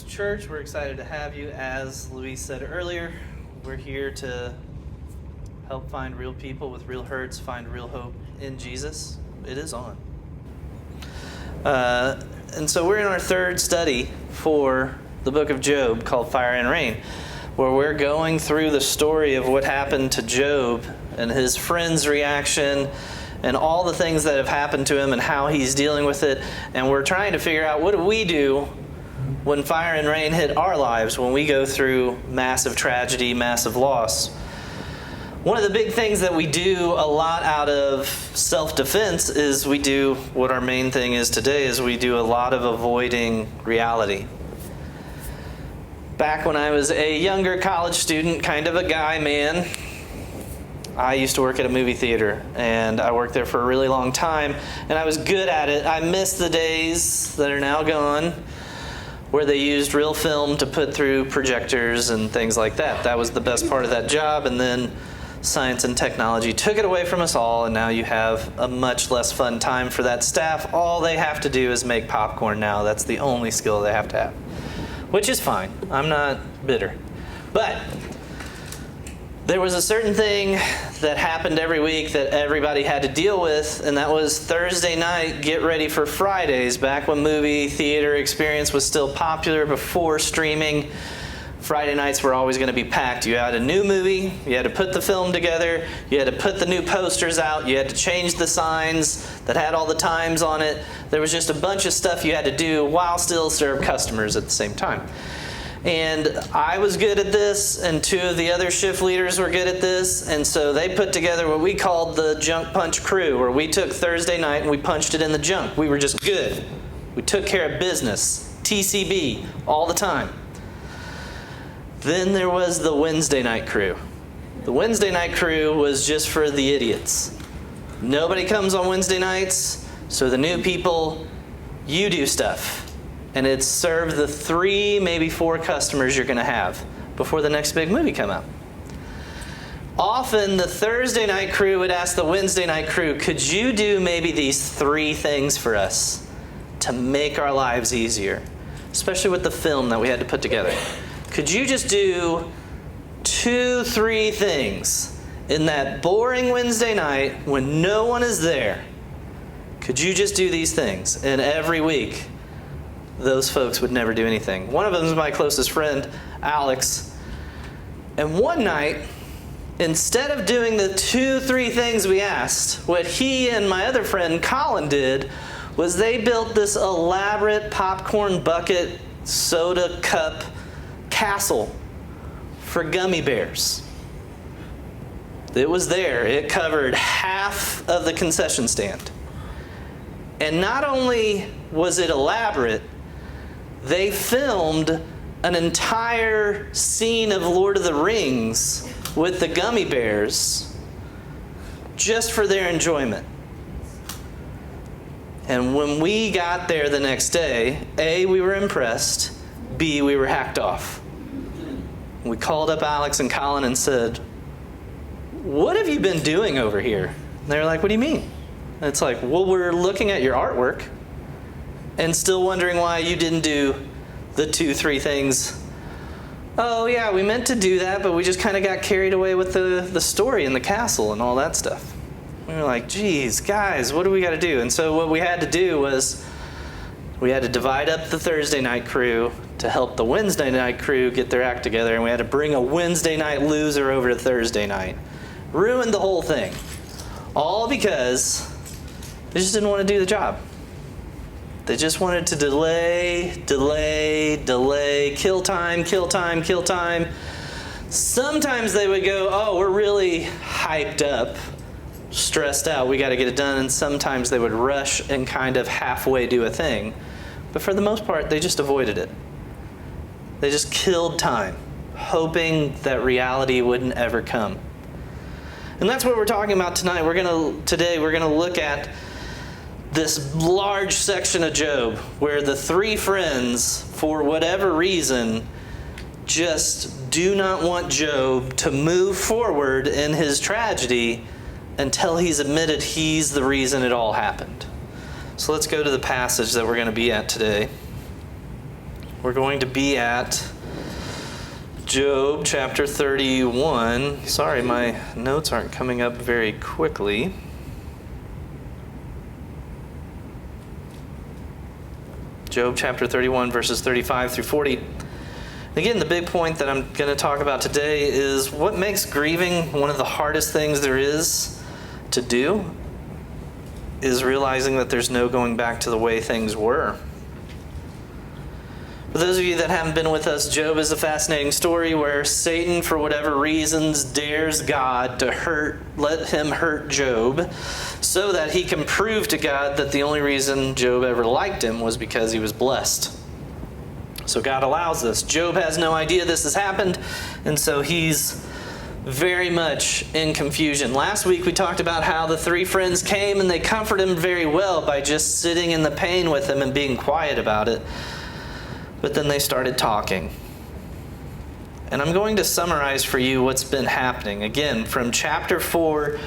Church, we're excited to have you. As Louise said earlier, we're here to help find real people with real hurts, find real hope in Jesus. It is on. And so we're in our third study for the book of Job called Fire and Rain, where we're going through the story of what happened to Job and his friend's reaction and all the things that have happened to him and how he's dealing with it. And we're trying to figure out, what do we do when fire and rain hit our lives, when we go through massive tragedy, massive loss? One of the big things that we do a lot out of self-defense is we do what our main thing is today, is we do a lot of avoiding reality. Back when I was a younger college student, kind of a guy man, I used to work at a movie theater, and I worked there for a really long time, and I was good at it. I miss the days that are now gone where they used real film to put through projectors and things like that. That was the best part of that job, and then science and technology took it away from us all, and now you have a much less fun time for that staff. All they have to do is make popcorn now. That's the only skill they have to have, which is fine. I'm not bitter. But there was a certain thing that happened every week that everybody had to deal with, and that was Thursday night, get ready for Fridays. Back when movie theater experience was still popular, before streaming, Friday nights were always going to be packed. You had a new movie, you had to put the film together, you had to put the new posters out, you had to change the signs that had all the times on it. There was just a bunch of stuff you had to do while still serve customers at the same time. And I was good at this, and two of the other shift leaders were good at this, and so they put together what we called the junk punch crew, where we took Thursday night and we punched it in the junk. We were just good. We took care of business, TCB, all the time. Then there was the Wednesday night crew. The Wednesday night crew was just for the idiots. Nobody comes on Wednesday nights, so the new people, you do stuff. And it's serve the 3, maybe 4 customers you're going to have before the next big movie come out. Often the Thursday night crew would ask the Wednesday night crew, could you do maybe these 3 things for us to make our lives easier? Especially with the film that we had to put together. Could you just do 2, 3 things in that boring Wednesday night when no one is there? Could you just do these things? And every week, those folks would never do anything. One of them is my closest friend, Alex. And one night, instead of doing the 2, 3 things we asked, what he and my other friend, Colin, did was they built this elaborate popcorn bucket, soda cup castle for gummy bears. It was there. It covered half of the concession stand. And not only was it elaborate, they filmed an entire scene of Lord of the Rings with the gummy bears just for their enjoyment. And when we got there the next day, A, we were impressed, B, we were hacked off. We called up Alex and Colin and said, what have you been doing over here? And they were like, what do you mean? And it's like, well, we're looking at your artwork and still wondering why you didn't do the 2, 3 things. Oh yeah, we meant to do that, but we just kind of got carried away with the story and the castle and all that stuff. We were like, geez, guys, what do we got to do? And so what we had to do was we had to divide up the Thursday night crew to help the Wednesday night crew get their act together, and we had to bring a Wednesday night loser over to Thursday night. Ruined the whole thing. All because they just didn't want to do the job. They just wanted to delay, kill time. Sometimes they would go, oh, we're really hyped up, stressed out, we got to get it done. And sometimes they would rush and kind of halfway do a thing. But for the most part, they just avoided it. They just killed time, hoping that reality wouldn't ever come. And that's what we're talking about tonight. Today we're going to look at this large section of Job where the three friends, for whatever reason, just do not want Job to move forward in his tragedy until he's admitted he's the reason it all happened. So let's go to the passage that we're going to be at today. We're going to be at Job chapter 31. Sorry, my notes aren't coming up very quickly. Job chapter 31, verses 35 through 40. Again, the big point that I'm going to talk about today is what makes grieving one of the hardest things there is to do is realizing that there's no going back to the way things were. For those of you that haven't been with us, Job is a fascinating story where Satan, for whatever reasons, dares God to let him hurt Job so that he can prove to God that the only reason Job ever liked him was because he was blessed. So God allows this. Job has no idea this has happened, and so he's very much in confusion. Last week we talked about how the three friends came and they comforted him very well by just sitting in the pain with him and being quiet about it. But then they started talking. And I'm going to summarize for you what's been happening. Again, from chapter 4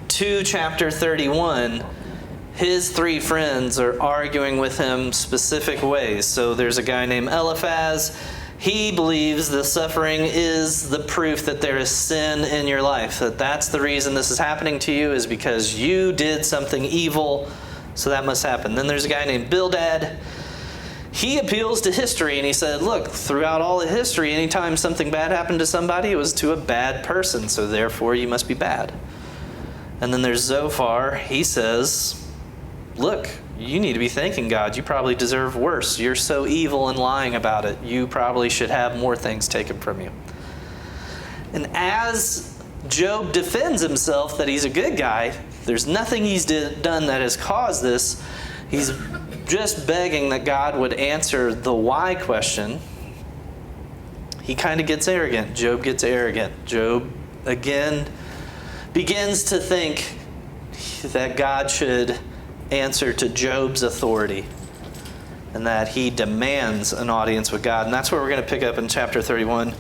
to chapter 31, his three friends are arguing with him specific ways. So there's a guy named Eliphaz. He believes the suffering is the proof that there is sin in your life. That's the reason this is happening to you, is because you did something evil, so that must happen. Then there's a guy named Bildad. He appeals to history and he said, look, throughout all of history, anytime something bad happened to somebody, it was to a bad person, so therefore you must be bad. And then there's Zophar. He says, look, you need to be thanking God. You probably deserve worse. You're so evil and lying about it. You probably should have more things taken from you. And as Job defends himself that he's a good guy, there's nothing he's done that has caused this. He's just begging that God would answer the why question. He kind of gets arrogant. Job gets arrogant. Job, again, begins to think that God should answer to Job's authority and that he demands an audience with God. And that's where we're going to pick up in chapter 31,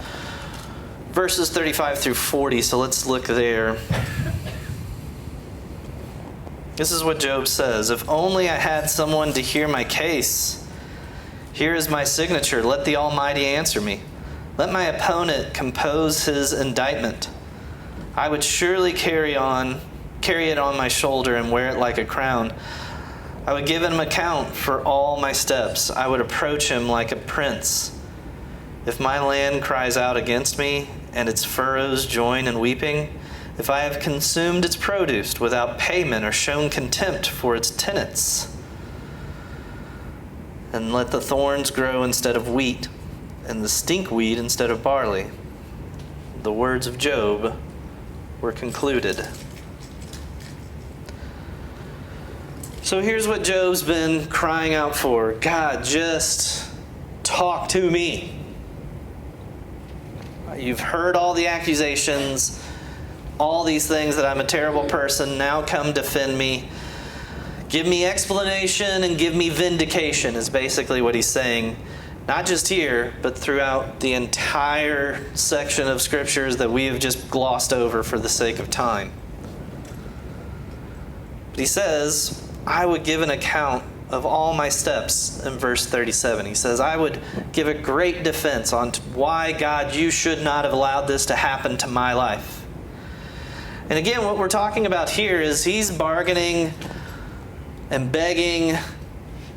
verses 35 through 40. So let's look there. This is what Job says. If only I had someone to hear my case. Here is my signature. Let the Almighty answer me. Let my opponent compose his indictment. I would surely carry it on my shoulder and wear it like a crown. I would give him account for all my steps. I would approach him like a prince. If my land cries out against me and its furrows join in weeping, if I have consumed its produce without payment or shown contempt for its tenants, and let the thorns grow instead of wheat, and the stinkweed instead of barley. The words of Job were concluded. So here's what Job's been crying out for. God, just talk to me. You've heard all the accusations, all these things that I'm a terrible person. Now come defend me. Give me explanation and give me vindication is basically what he's saying. Not just here, but throughout the entire section of scriptures that we have just glossed over for the sake of time. But he says, I would give an account of all my steps in verse 37. He says, I would give a great defense on why, God, you should not have allowed this to happen to my life. And again, what we're talking about here is he's bargaining and begging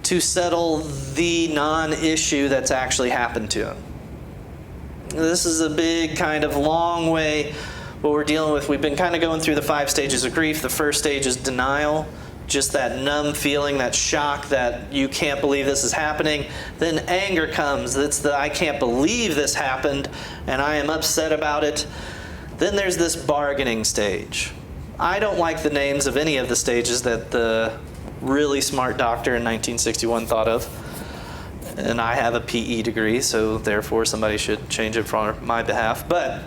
to settle the non-issue that's actually happened to him. This is a big kind of long way what we're dealing with. We've been kind of going through the 5 stages of grief. The first stage is denial. Just that numb feeling, that shock that you can't believe this is happening. Then anger comes. It's the I can't believe this happened and I am upset about it. Then there's this bargaining stage. I don't like the names of any of the stages that the really smart doctor in 1961 thought of. And I have a PE degree, so therefore somebody should change it for my behalf. But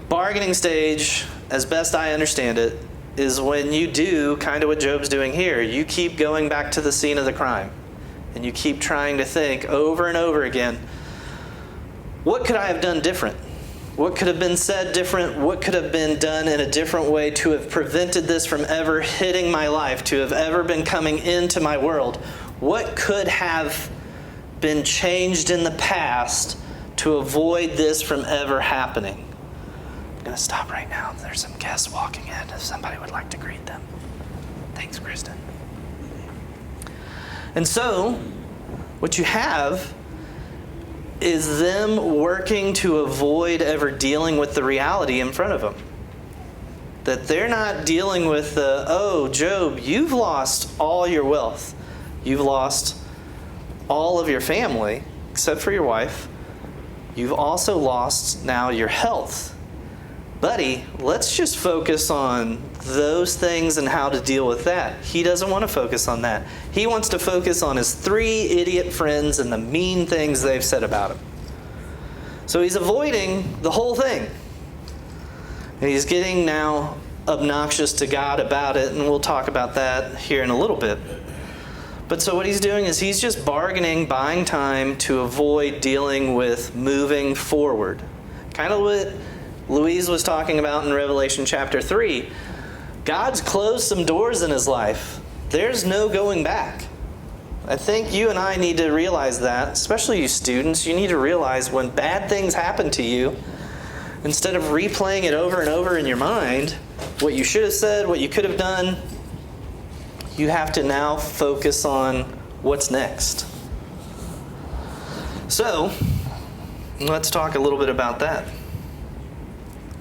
bargaining stage, as best I understand it, is when you do kind of what Job's doing here. You keep going back to the scene of the crime. And you keep trying to think over and over again, what could I have done different? What could have been said different? What could have been done in a different way to have prevented this from ever hitting my life, to have ever been coming into my world? What could have been changed in the past to avoid this from ever happening? I'm going to stop right now. There's some guests walking in if somebody would like to greet them. Thanks, Kristen. And so, what you have is them working to avoid ever dealing with the reality in front of them. That they're not dealing with oh, Job, you've lost all your wealth. You've lost all of your family, except for your wife. You've also lost now your health. Buddy, let's just focus on those things and how to deal with that. He doesn't want to focus on that. He wants to focus on his 3 idiot friends and the mean things they've said about him. So he's avoiding the whole thing. And he's getting now obnoxious to God about it, and we'll talk about that here in a little bit. But so what he's doing is he's just bargaining, buying time to avoid dealing with moving forward. Kind of what Louise was talking about in Revelation chapter 3. God's closed some doors in his life. There's no going back. I think you and I need to realize that, especially you students. You need to realize when bad things happen to you, instead of replaying it over and over in your mind, what you should have said, what you could have done, you have to now focus on what's next. So, let's talk a little bit about that.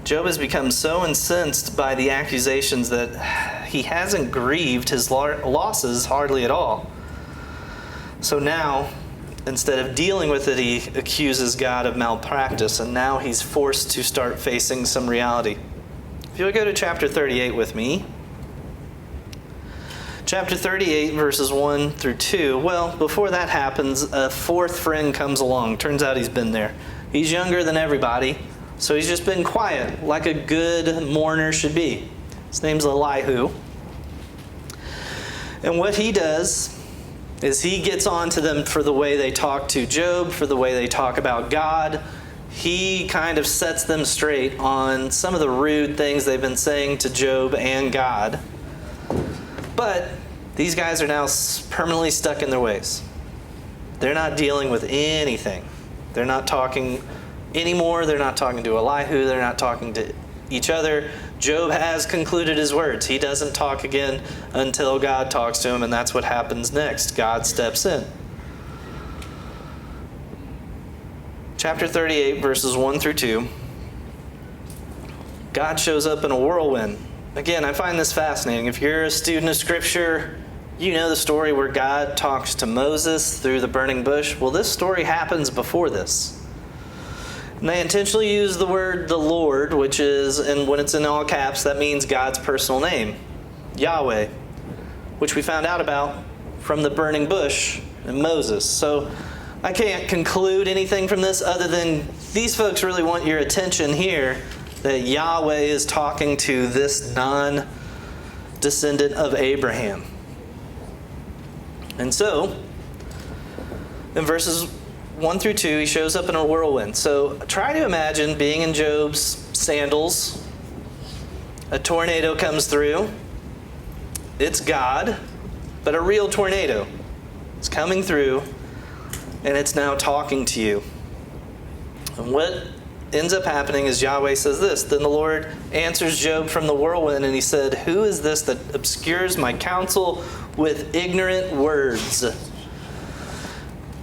Job has become so incensed by the accusations that he hasn't grieved his losses hardly at all. So now, instead of dealing with it, he accuses God of malpractice, and now he's forced to start facing some reality. If you'll go to chapter 38 with me. Chapter 38, verses 1 through 2. Well, before that happens, a 4th friend comes along. Turns out he's been there. He's younger than everybody. So he's just been quiet, like a good mourner should be. His name's Elihu. And what he does is he gets on to them for the way they talk to Job, for the way they talk about God. He kind of sets them straight on some of the rude things they've been saying to Job and God. But these guys are now permanently stuck in their ways. They're not dealing with anything. They're not talking anymore. They're not talking to Elihu. They're not talking to each other. Job has concluded his words. He doesn't talk again until God talks to him, and that's what happens next. God steps in. Chapter 38, verses 1 through 2. God shows up in a whirlwind. Again, I find this fascinating. If you're a student of Scripture, you know the story where God talks to Moses through the burning bush. Well, this story happens before this. And they intentionally use the word the Lord, which is, and when it's in all caps, that means God's personal name, Yahweh, which we found out about from the burning bush and Moses. So I can't conclude anything from this other than these folks really want your attention here that Yahweh is talking to this non-descendant of Abraham. And so, in verses 1 through 2, he shows up in a whirlwind. So try to imagine being in Job's sandals. A tornado comes through. It's God, but a real tornado. It's coming through, and it's now talking to you. And what ends up happening is Yahweh says this. Then the Lord answers Job from the whirlwind, and he said, "Who is this that obscures my counsel with ignorant words?"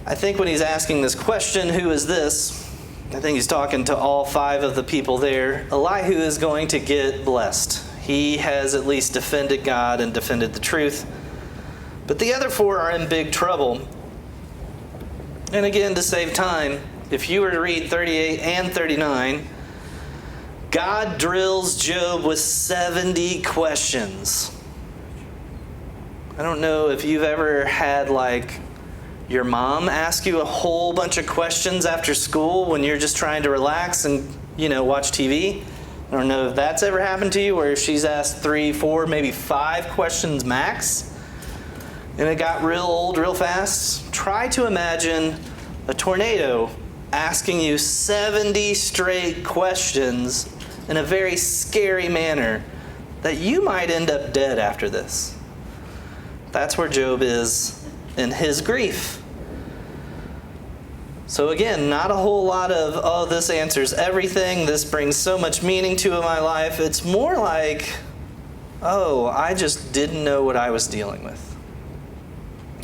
I think when he's asking this question, who is this? I think he's talking to all 5 of the people there. Elihu is going to get blessed. He has at least defended God and defended the truth. But the other 4 are in big trouble. And again, to save time, if you were to read 38 and 39, God drills Job with 70 questions. I don't know if you've ever had your mom ask you a whole bunch of questions after school when you're just trying to relax and, watch TV. I don't know if that's ever happened to you, where she's asked 3, 4, maybe 5 questions max, and it got real old real fast. Try to imagine a tornado asking you 70 straight questions in a very scary manner that you might end up dead after this. That's where Job is in his grief. So again, not a whole lot of, oh, this answers everything, this brings so much meaning to my life. It's more like, oh, I just didn't know what I was dealing with.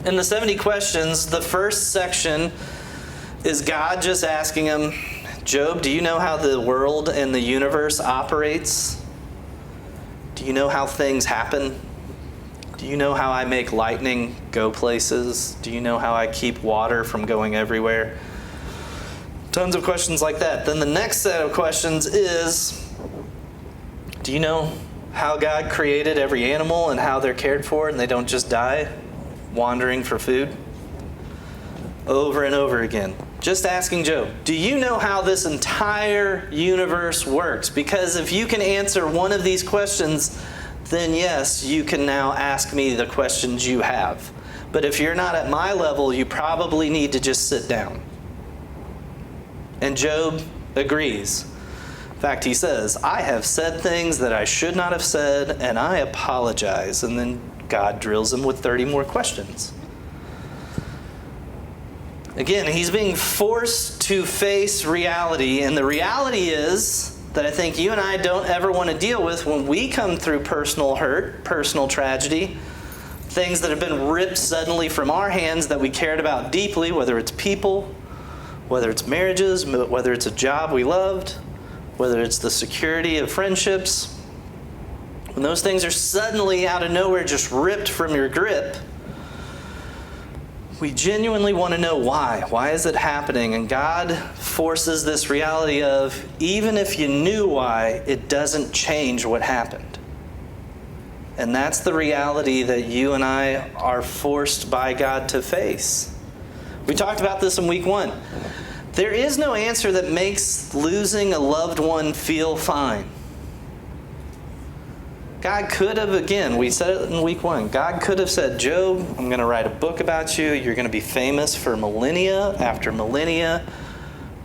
In the 70 questions, the first section is God just asking him, Job, do you know how the world and the universe operates? Do you know how things happen? Do you know how I make lightning go places? Do you know how I keep water from going everywhere? Tons of questions like that. Then the next set of questions is, do you know how God created every animal and how they're cared for and they don't just die wandering for food? Over and over again. Just asking Job, do you know how this entire universe works? Because if you can answer one of these questions, then yes, you can now ask me the questions you have. But if you're not at my level, you probably need to just sit down. And Job agrees. In fact, he says, I have said things that I should not have said, and I apologize. And then God drills him with 30 more questions. Again, he's being forced to face reality, and the reality is that I think you and I don't ever want to deal with when we come through personal hurt, personal tragedy, things that have been ripped suddenly from our hands that we cared about deeply, whether it's people, whether it's marriages, whether it's a job we loved, whether it's the security of friendships. When those things are suddenly out of nowhere just ripped from your grip, we genuinely want to know why. Why is it happening? And God forces this reality of, even if you knew why, it doesn't change what happened. And that's the reality that you and I are forced by God to face. We talked about this in week 1. There is no answer that makes losing a loved one feel fine. God could have, again, we said it in week 1, God could have said, Job, I'm going to write a book about you. You're going to be famous for millennia after millennia.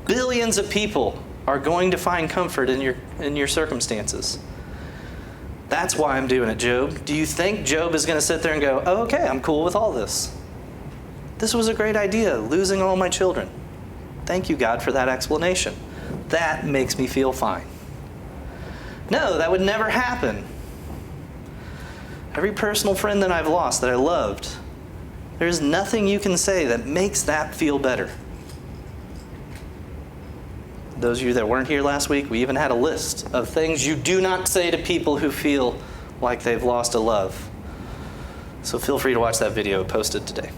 Billions of people are going to find comfort in your circumstances. That's why I'm doing it, Job. Do you think Job is going to sit there and go, oh, okay, I'm cool with all this? This was a great idea, losing all my children. Thank you, God, for that explanation. That makes me feel fine. No, that would never happen. Every personal friend that I've lost that I loved, there's nothing you can say that makes that feel better. Those of you that weren't here last week, we even had a list of things you do not say to people who feel like they've lost a love. So feel free to watch that video posted today.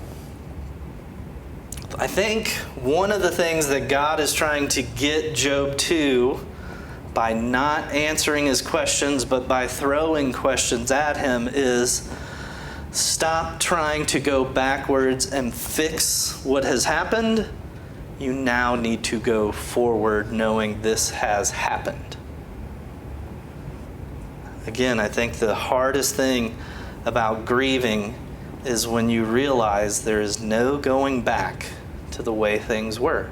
I think one of the things that God is trying to get Job to, by not answering his questions, but by throwing questions at him, is stop trying to go backwards and fix what has happened. You now need to go forward knowing this has happened. Again, I think the hardest thing about grieving is when you realize there is no going back to the way things were.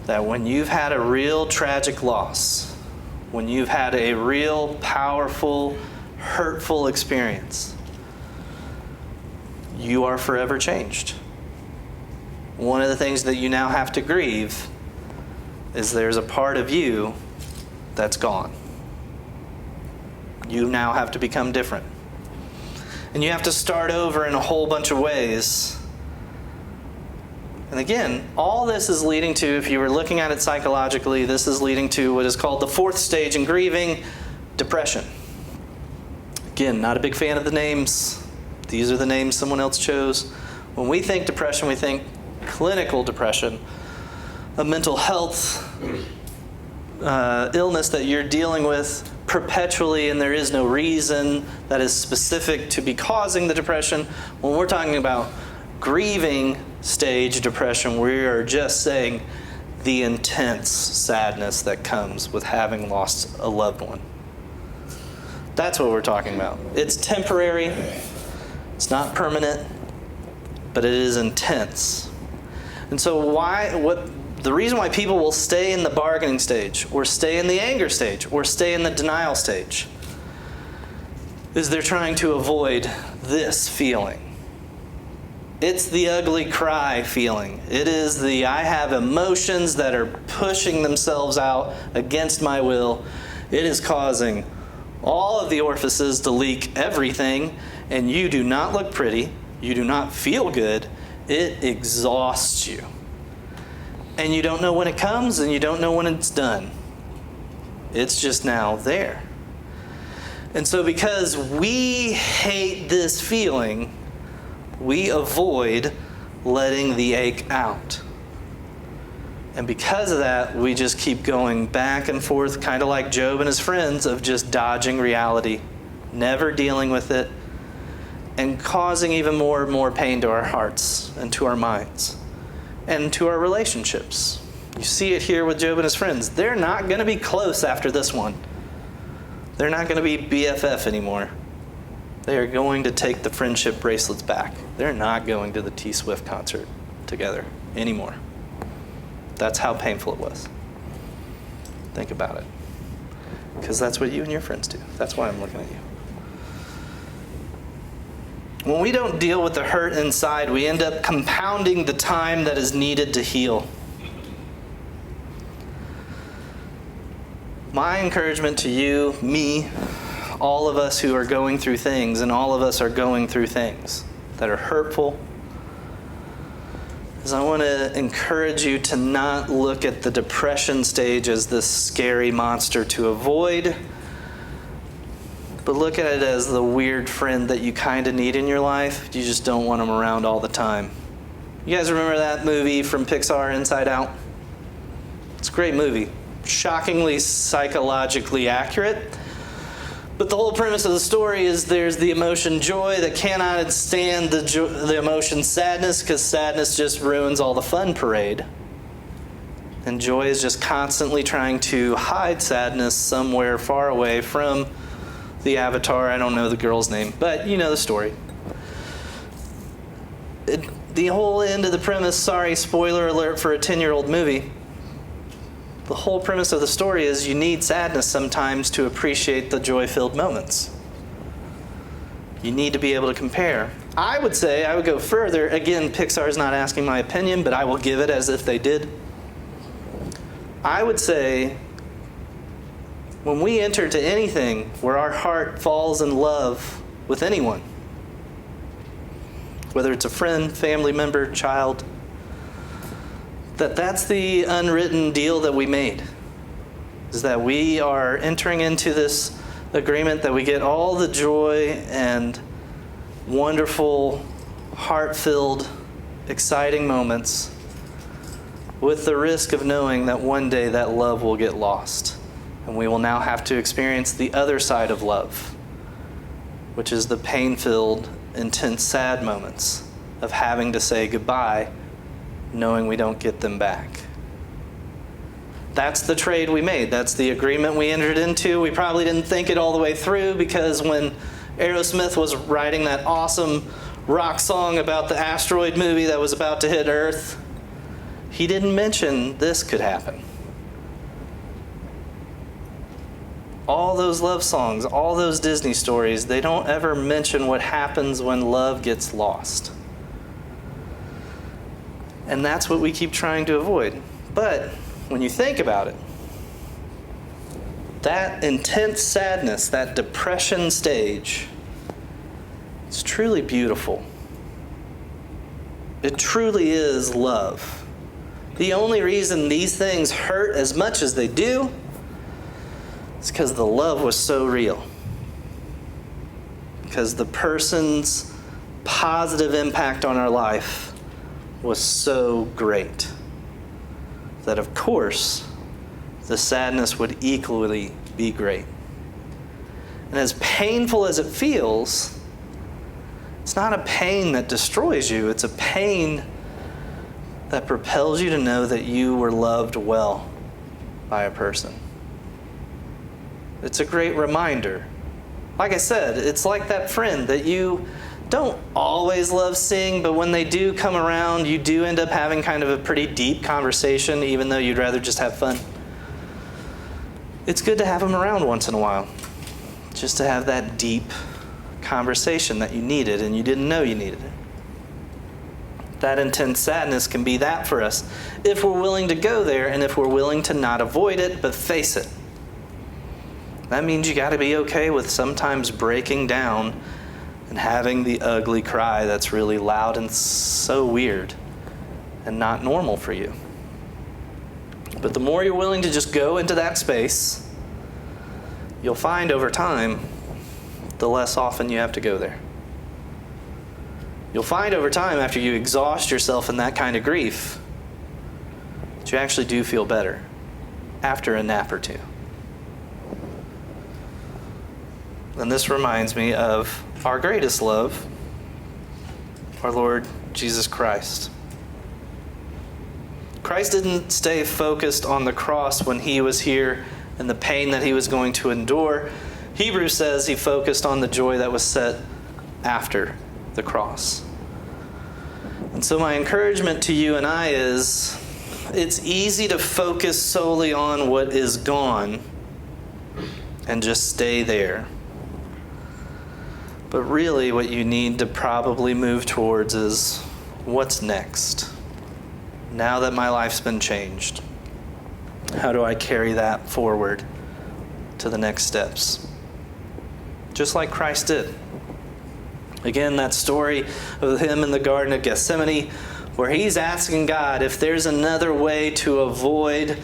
That when you've had a real tragic loss, when you've had a real powerful, hurtful experience, you are forever changed. One of the things that you now have to grieve is there's a part of you that's gone. You now have to become different. And you have to start over in a whole bunch of ways. And again, all this is leading to, if you were looking at it psychologically, this is leading to what is called the 4th stage in grieving, depression. Again, not a big fan of the names. These are the names someone else chose. When we think depression, we think clinical depression, a mental health illness that you're dealing with perpetually and there is no reason that is specific to be causing the depression. When we're talking about grieving stage depression, we are just saying the intense sadness that comes with having lost a loved one. That's what we're talking about. It's temporary, it's not permanent, but it is intense. And so the reason why people will stay in the bargaining stage, or stay in the anger stage, or stay in the denial stage, is they're trying to avoid this feeling. It's the ugly cry feeling. It is the I have emotions that are pushing themselves out against my will. It is causing all of the orifices to leak everything, and you do not look pretty. You do not feel good. It exhausts you. And you don't know when it comes, and you don't know when it's done. It's just now there. And so because we hate this feeling, we avoid letting the ache out. And because of that, we just keep going back and forth, kind of like Job and his friends, of just dodging reality, never dealing with it, and causing even more and more pain to our hearts and to our minds and to our relationships. You see it here with Job and his friends. They're not going to be close after this one. They're not going to be BFF anymore. They are going to take the friendship bracelets back. They're not going to the T Swift concert together anymore. That's how painful it was. Think about it. Because that's what you and your friends do. That's why I'm looking at you. When we don't deal with the hurt inside, we end up compounding the time that is needed to heal. My encouragement to you, me, all of us who are going through things, and all of us are going through things that are hurtful, is I want to encourage you to not look at the depression stage as this scary monster to avoid, but look at it as the weird friend that you kind of need in your life. You just don't want them around all the time. You guys remember that movie from Pixar, Inside Out? It's a great movie. Shockingly psychologically accurate. But the whole premise of the story is there's the emotion joy that cannot stand the emotion sadness, because sadness just ruins all the fun parade. And joy is just constantly trying to hide sadness somewhere far away from the avatar. I don't know the girl's name, but you know the story. The whole end of the premise, sorry, spoiler alert for a 10-year-old movie. The whole premise of the story is you need sadness sometimes to appreciate the joy-filled moments. You need to be able to compare. I would say, I would go further. Again, Pixar's not asking my opinion, but I will give it as if they did. I would say, when we enter to anything where our heart falls in love with anyone, whether it's a friend, family member, child, that's the unwritten deal that we made, is that we are entering into this agreement that we get all the joy and wonderful, heart-filled, exciting moments with the risk of knowing that one day that love will get lost. And we will now have to experience the other side of love, which is the pain-filled, intense, sad moments of having to say goodbye, knowing we don't get them back. That's the trade we made. That's the agreement we entered into. We probably didn't think it all the way through, because when Aerosmith was writing that awesome rock song about the asteroid movie that was about to hit Earth, he didn't mention this could happen. All those love songs, all those Disney stories, they don't ever mention what happens when love gets lost. And that's what we keep trying to avoid. But when you think about it, that intense sadness, that depression stage, it's truly beautiful. It truly is love. The only reason these things hurt as much as they do is because the love was so real. Because the person's positive impact on our life was so great that, of course, the sadness would equally be great. And as painful as it feels, it's not a pain that destroys you. It's a pain that propels you to know that you were loved well by a person. It's a great reminder. Like I said, it's like that friend that you don't always love seeing, but when they do come around, you do end up having kind of a pretty deep conversation, even though you'd rather just have fun. It's good to have them around once in a while, just to have that deep conversation that you needed and you didn't know you needed it. That intense sadness can be that for us if we're willing to go there and if we're willing to not avoid it, but face it. That means you got to be okay with sometimes breaking down and having the ugly cry that's really loud and so weird and not normal for you. But the more you're willing to just go into that space, you'll find over time, the less often you have to go there. You'll find over time, after you exhaust yourself in that kind of grief, that you actually do feel better after a nap or two. And this reminds me of our greatest love, our Lord Jesus Christ. Christ didn't stay focused on the cross when he was here and the pain that he was going to endure. Hebrews says he focused on the joy that was set after the cross. And so my encouragement to you and I is, it's easy to focus solely on what is gone and just stay there. But really what you need to probably move towards is, what's next? Now that my life's been changed, how do I carry that forward to the next steps? Just like Christ did. Again, that story of him in the Garden of Gethsemane, where he's asking God if there's another way to avoid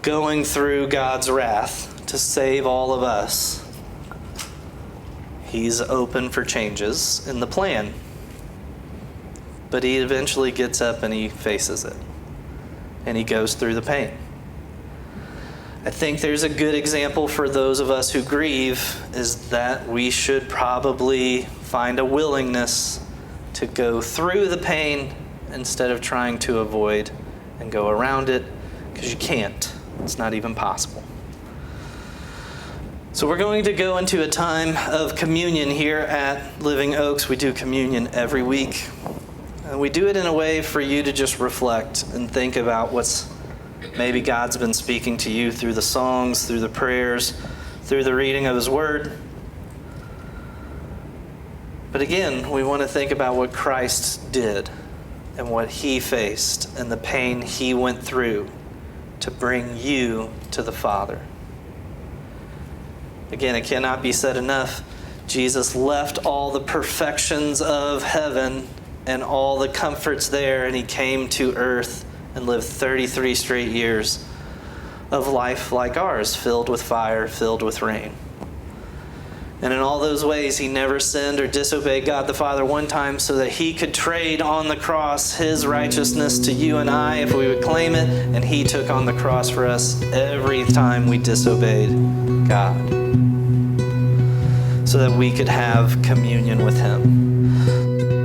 going through God's wrath to save all of us. He's open for changes in the plan. But he eventually gets up and he faces it. And he goes through the pain. I think there's a good example for those of us who grieve is that we should probably find a willingness to go through the pain instead of trying to avoid and go around it, because you can't. It's not even possible. So we're going to go into a time of communion here at Living Oaks. We do communion every week. And we do it in a way for you to just reflect and think about what's maybe God's been speaking to you through the songs, through the prayers, through the reading of his word. But again, we want to think about what Christ did and what he faced and the pain he went through to bring you to the Father. Again, it cannot be said enough. Jesus left all the perfections of heaven and all the comforts there, and he came to earth and lived 33 straight years of life like ours, filled with fire, filled with rain. And in all those ways, he never sinned or disobeyed God the Father one time so that he could trade on the cross his righteousness to you and I if we would claim it, and he took on the cross for us every time we disobeyed God, so that we could have communion with him.